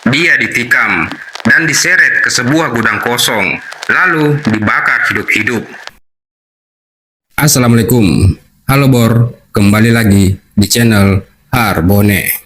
Dia ditikam dan diseret ke sebuah gudang kosong, lalu dibakar hidup-hidup. Assalamualaikum, halo Bor, kembali lagi di channel Harbone.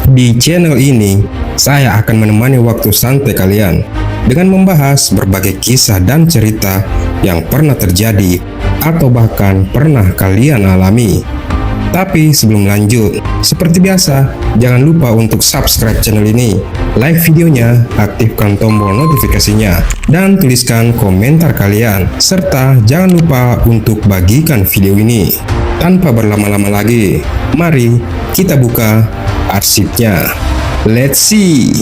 Di channel ini, saya akan menemani waktu santai kalian dengan membahas berbagai kisah dan cerita yang pernah terjadi atau bahkan pernah kalian alami. Tapi sebelum lanjut, seperti biasa, jangan lupa untuk subscribe channel ini, like videonya, aktifkan tombol notifikasinya, dan tuliskan komentar kalian. Serta jangan lupa untuk bagikan video ini. Tanpa berlama-lama lagi, mari kita buka arsipnya. Let's see.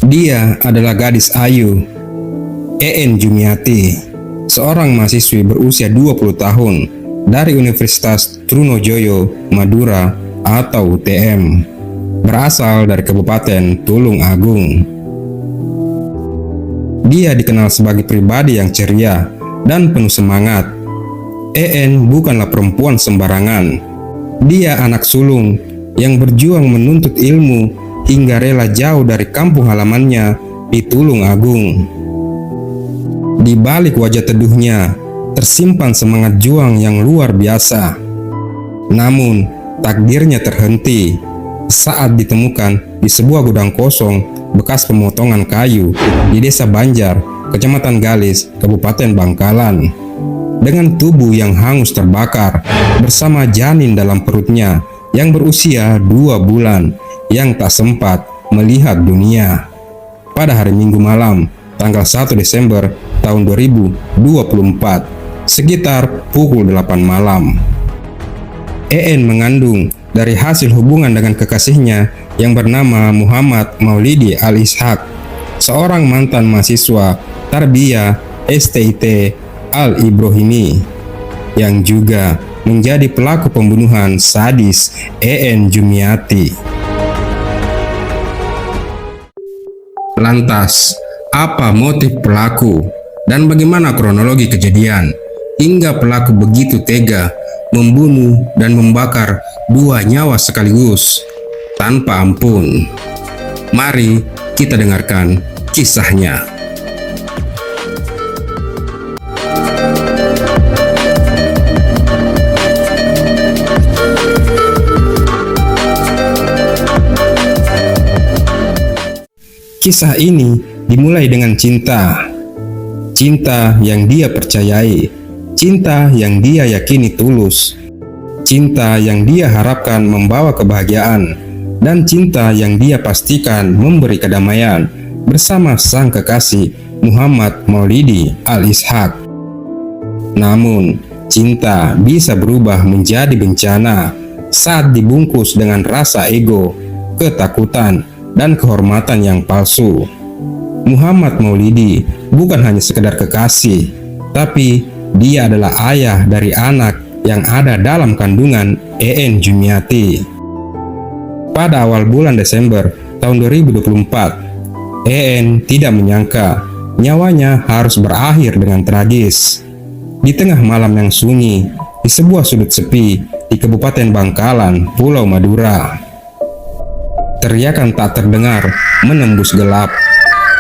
Dia adalah gadis ayu, EN Jumiati, seorang mahasiswi berusia 20 tahun dari Universitas Trunojoyo, Madura atau UTM, berasal dari Kabupaten Tulung Agung. Dia dikenal sebagai pribadi yang ceria dan penuh semangat. EN bukanlah perempuan sembarangan. Dia anak sulung yang berjuang menuntut ilmu hingga rela jauh dari kampung halamannya di Tulung Agung. Di balik wajah teduhnya tersimpan semangat juang yang luar biasa. Namun, takdirnya terhenti saat ditemukan di sebuah gudang kosong bekas pemotongan kayu di Desa Banjar, Kecamatan Galis, Kabupaten Bangkalan, dengan tubuh yang hangus terbakar bersama janin dalam perutnya yang berusia 2 bulan yang tak sempat melihat dunia. Pada hari Minggu malam, tanggal 1 Desember tahun 2024, sekitar pukul 8 malam. EN mengandung dari hasil hubungan dengan kekasihnya yang bernama Muhammad Maulidi Al-Ishaq, seorang mantan mahasiswa Tarbiyah STIT Al-Ibrahimi, yang juga menjadi pelaku pembunuhan sadis EN Jumiati. Lantas, apa motif pelaku dan bagaimana kronologi kejadian hingga pelaku begitu tega membunuh dan membakar 2 nyawa sekaligus tanpa ampun? Mari kita dengarkan kisahnya. Kisah ini dimulai dengan cinta. Cinta yang dia percayai, cinta yang dia yakini tulus, cinta yang dia harapkan membawa kebahagiaan, dan cinta yang dia pastikan memberi kedamaian bersama sang kekasih Muhammad Maulidi Al-Ishaq. Namun, cinta bisa berubah menjadi bencana saat dibungkus dengan rasa ego, ketakutan, dan kehormatan yang palsu. Muhammad Maulidi bukan hanya sekedar kekasih, tapi dia adalah ayah dari anak yang ada dalam kandungan EN Jumiati. Pada awal bulan Desember tahun 2024, EN tidak menyangka nyawanya harus berakhir dengan tragis. Di tengah malam yang sunyi, di sebuah sudut sepi di Kabupaten Bangkalan, Pulau Madura, teriakan tak terdengar menembus gelap.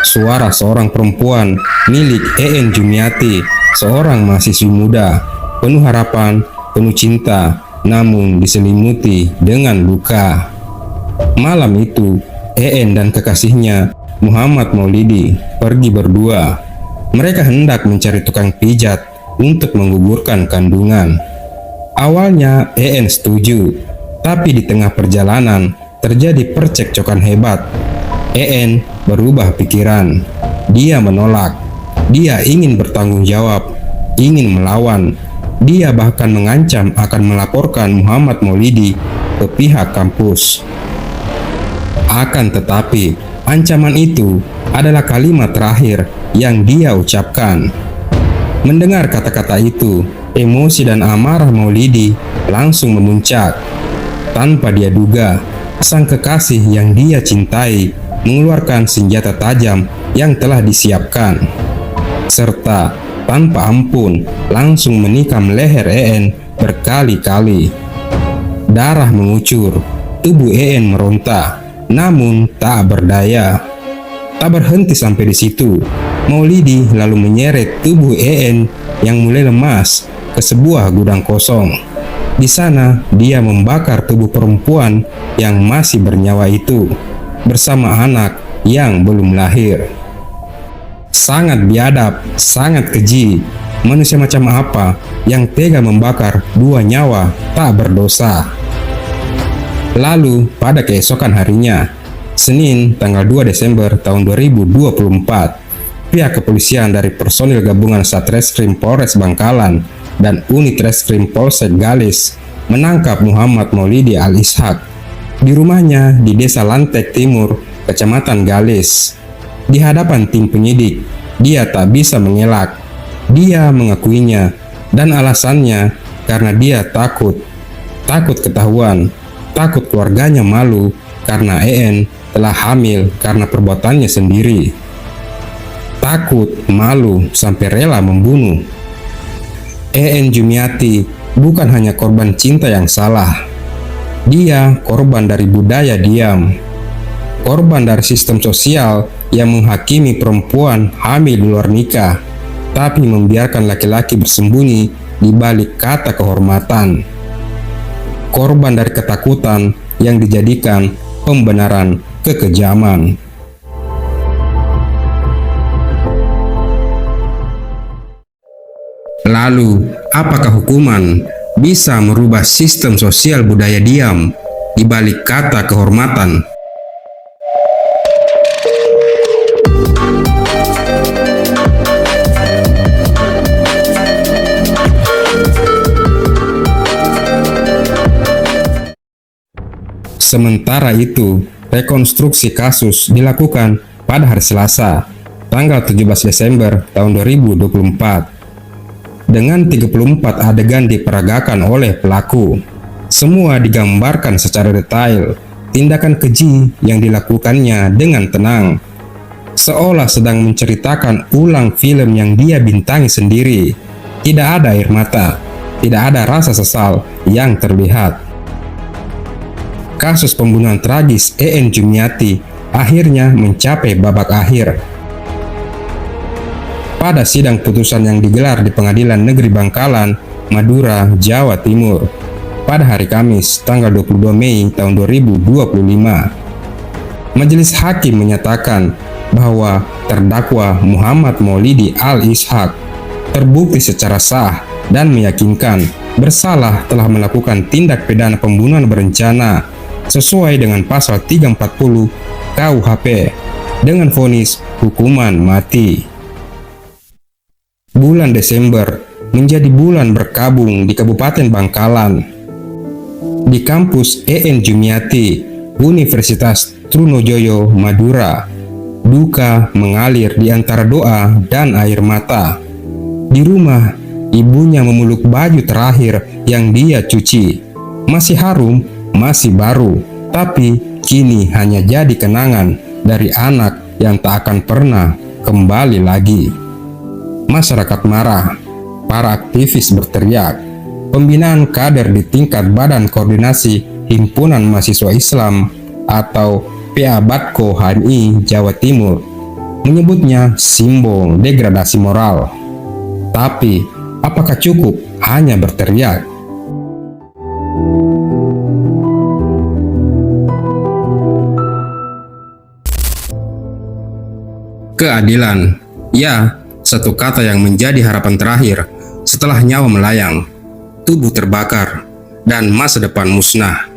Suara seorang perempuan milik EN Jumiati, seorang mahasiswi muda, penuh harapan, penuh cinta, namun diselimuti dengan luka. Malam itu, EN dan kekasihnya Muhammad Maulidi pergi berdua. Mereka hendak mencari tukang pijat untuk menggugurkan kandungan. Awalnya EN setuju, tapi di tengah perjalanan terjadi percekcokan hebat. EN berubah pikiran. Dia menolak. Dia ingin bertanggung jawab, ingin melawan. Dia bahkan mengancam akan melaporkan Muhammad Maulidi ke pihak kampus. Akan tetapi, Ancaman itu adalah kalimat terakhir yang dia ucapkan. Mendengar kata-kata itu, emosi dan amarah Maulidi langsung memuncak. Tanpa dia duga, sang kekasih yang dia cintai mengeluarkan senjata tajam yang telah disiapkan, serta tanpa ampun langsung menikam leher EN berkali-kali. Darah mengucur, tubuh EN meronta, namun tak berdaya. Tak berhenti sampai di situ, Maulidi lalu menyeret tubuh EN yang mulai lemas ke sebuah gudang kosong. Di sana, dia membakar tubuh perempuan yang masih bernyawa itu bersama anak yang belum lahir. Sangat biadab, sangat keji. Manusia macam apa yang tega membakar dua nyawa tak berdosa? Lalu, pada keesokan harinya, Senin tanggal 2 Desember tahun 2024, pihak kepolisian dari personil gabungan Satreskrim Polres Bangkalan dan Unit Reskrim Polsek Galis menangkap Muhammad Maulidi Al-Ishaq di rumahnya di Desa Lantek Timur, Kecamatan Galis. Di hadapan tim penyidik, dia tak bisa mengelak. Dia mengakuinya, dan alasannya karena dia takut ketahuan, takut keluarganya malu karena EN telah hamil karena perbuatannya sendiri. Takut, malu, sampai rela membunuh. EN Jumiati bukan hanya korban cinta yang salah. Dia korban dari budaya diam. Korban dari sistem sosial yang menghakimi perempuan hamil di luar nikah, tapi membiarkan laki-laki bersembunyi di balik kata kehormatan. Korban dari ketakutan yang dijadikan pembenaran kekejaman. Lalu, apakah hukuman bisa merubah sistem sosial budaya diam di balik kata kehormatan? Sementara itu, rekonstruksi kasus dilakukan pada hari Selasa, tanggal 17 Desember tahun 2024. Dengan 34 adegan diperagakan oleh pelaku. Semua digambarkan secara detail, tindakan keji yang dilakukannya dengan tenang, seolah sedang menceritakan ulang film yang dia bintangi sendiri. Tidak ada air mata, tidak ada rasa sesal yang terlihat. Kasus pembunuhan tragis EN Jumiati akhirnya mencapai babak akhir. Pada sidang putusan yang digelar di Pengadilan Negeri Bangkalan, Madura, Jawa Timur, pada hari Kamis, tanggal 22 Mei tahun 2025, Majelis Hakim menyatakan bahwa terdakwa Muhammad Maulidi Al-Ishaq terbukti secara sah dan meyakinkan bersalah telah melakukan tindak pidana pembunuhan berencana sesuai dengan pasal 340 KUHP dengan vonis hukuman mati. Bulan Desember menjadi bulan berkabung di Kabupaten Bangkalan. Di kampus EN Jumiati, Universitas Trunojoyo, Madura, duka mengalir di antara doa dan air mata. Di rumah, ibunya memeluk baju terakhir yang dia cuci. Masih harum, masih baru, tapi kini hanya jadi kenangan dari anak yang tak akan pernah kembali lagi. Masyarakat marah, para aktivis berteriak, pembinaan kader di tingkat Badan Koordinasi Himpunan Mahasiswa Islam atau PA-BADKO HMI Jawa Timur menyebutnya simbol degradasi moral. Tapi, apakah cukup hanya berteriak? Keadilan, ya, satu kata yang menjadi harapan terakhir setelah nyawa melayang, tubuh terbakar, dan masa depan musnah.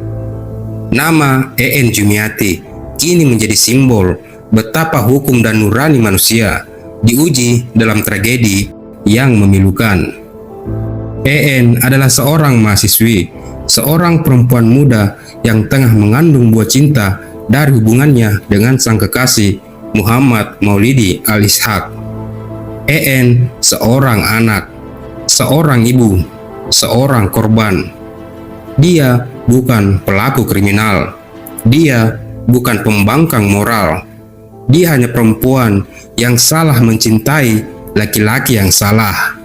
Nama EN Jumiati kini menjadi simbol betapa hukum dan nurani manusia diuji dalam tragedi yang memilukan. EN adalah seorang mahasiswi, seorang perempuan muda yang tengah mengandung buah cinta dari hubungannya dengan sang kekasih Muhammad Maulidi al-Ishaq. EN seorang anak, seorang ibu, seorang korban. Dia bukan pelaku kriminal. Dia bukan pembangkang moral. Dia hanya perempuan yang salah mencintai laki-laki yang salah.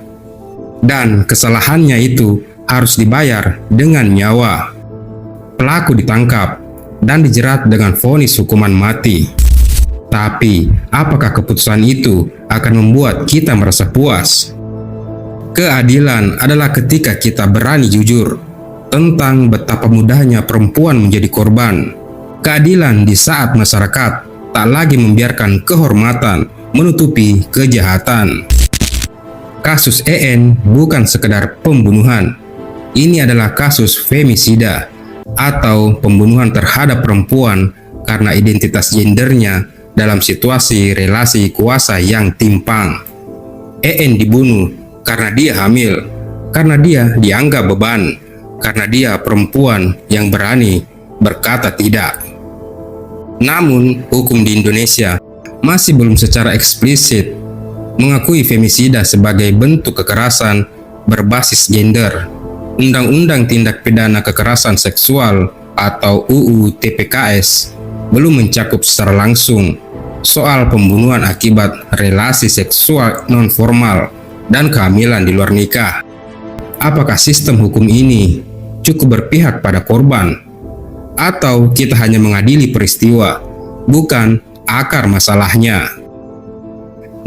Dan kesalahannya itu harus dibayar dengan nyawa. Pelaku ditangkap dan dijerat dengan vonis hukuman mati. Tapi, apakah keputusan itu akan membuat kita merasa puas? Keadilan adalah ketika kita berani jujur tentang betapa mudahnya perempuan menjadi korban. Keadilan di saat masyarakat tak lagi membiarkan kehormatan menutupi kejahatan. Kasus EN bukan sekedar pembunuhan. Ini adalah kasus femisida atau pembunuhan terhadap perempuan karena identitas gendernya dalam situasi relasi kuasa yang timpang. EN dibunuh karena dia hamil, karena dia dianggap beban, karena dia perempuan yang berani berkata tidak. Namun, hukum di Indonesia masih belum secara eksplisit mengakui femisida sebagai bentuk kekerasan berbasis gender. Undang-Undang Tindak Pidana Kekerasan Seksual atau UU TPKS belum mencakup secara langsung soal pembunuhan akibat relasi seksual non-formal dan kehamilan di luar nikah. Apakah sistem hukum ini cukup berpihak pada korban? Atau kita hanya mengadili peristiwa, bukan akar masalahnya?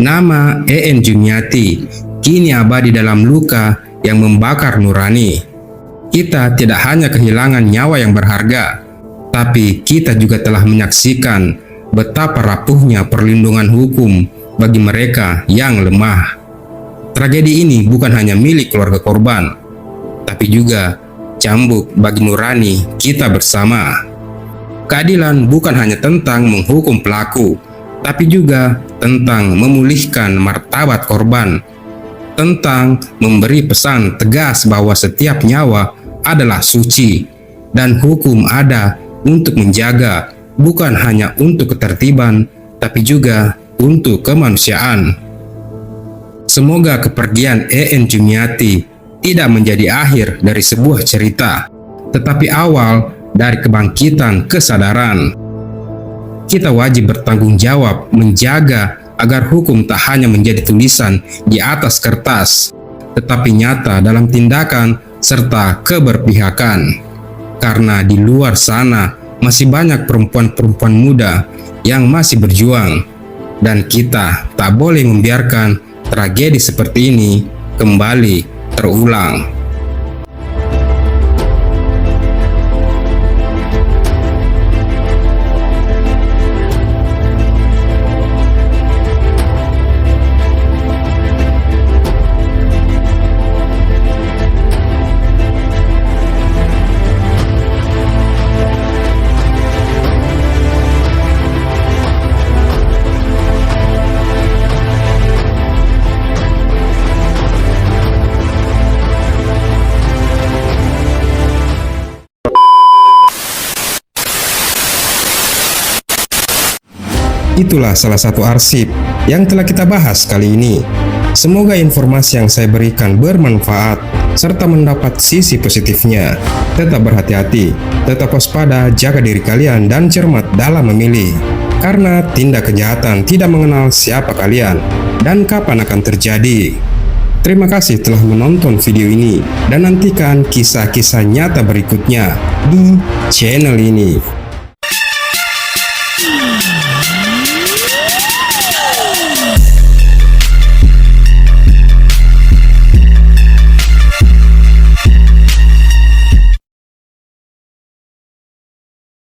Nama EN Jumiati kini abadi dalam luka yang membakar nurani. Kita tidak hanya kehilangan nyawa yang berharga, tapi kita juga telah menyaksikan betapa rapuhnya perlindungan hukum bagi mereka yang lemah. Tragedi ini bukan hanya milik keluarga korban, tapi juga cambuk bagi nurani kita bersama. Keadilan bukan hanya tentang menghukum pelaku, tapi juga tentang memulihkan martabat korban, tentang memberi pesan tegas bahwa setiap nyawa adalah suci, dan hukum ada untuk menjaga, bukan hanya untuk ketertiban, tapi juga untuk kemanusiaan. Semoga kepergian EN Jumiati tidak menjadi akhir dari sebuah cerita, tetapi awal dari kebangkitan kesadaran. Kita wajib bertanggung jawab menjaga agar hukum tak hanya menjadi tulisan di atas kertas, tetapi nyata dalam tindakan serta keberpihakan. Karena di luar sana masih banyak perempuan-perempuan muda yang masih berjuang, dan kita tak boleh membiarkan tragedi seperti ini kembali terulang. Itulah salah satu arsip yang telah kita bahas kali ini. Semoga informasi yang saya berikan bermanfaat serta mendapat sisi positifnya. Tetap berhati-hati, tetap waspada, jaga diri kalian dan cermat dalam memilih. Karena tindak kejahatan tidak mengenal siapa kalian dan kapan akan terjadi. Terima kasih telah menonton video ini dan nantikan kisah-kisah nyata berikutnya di channel ini.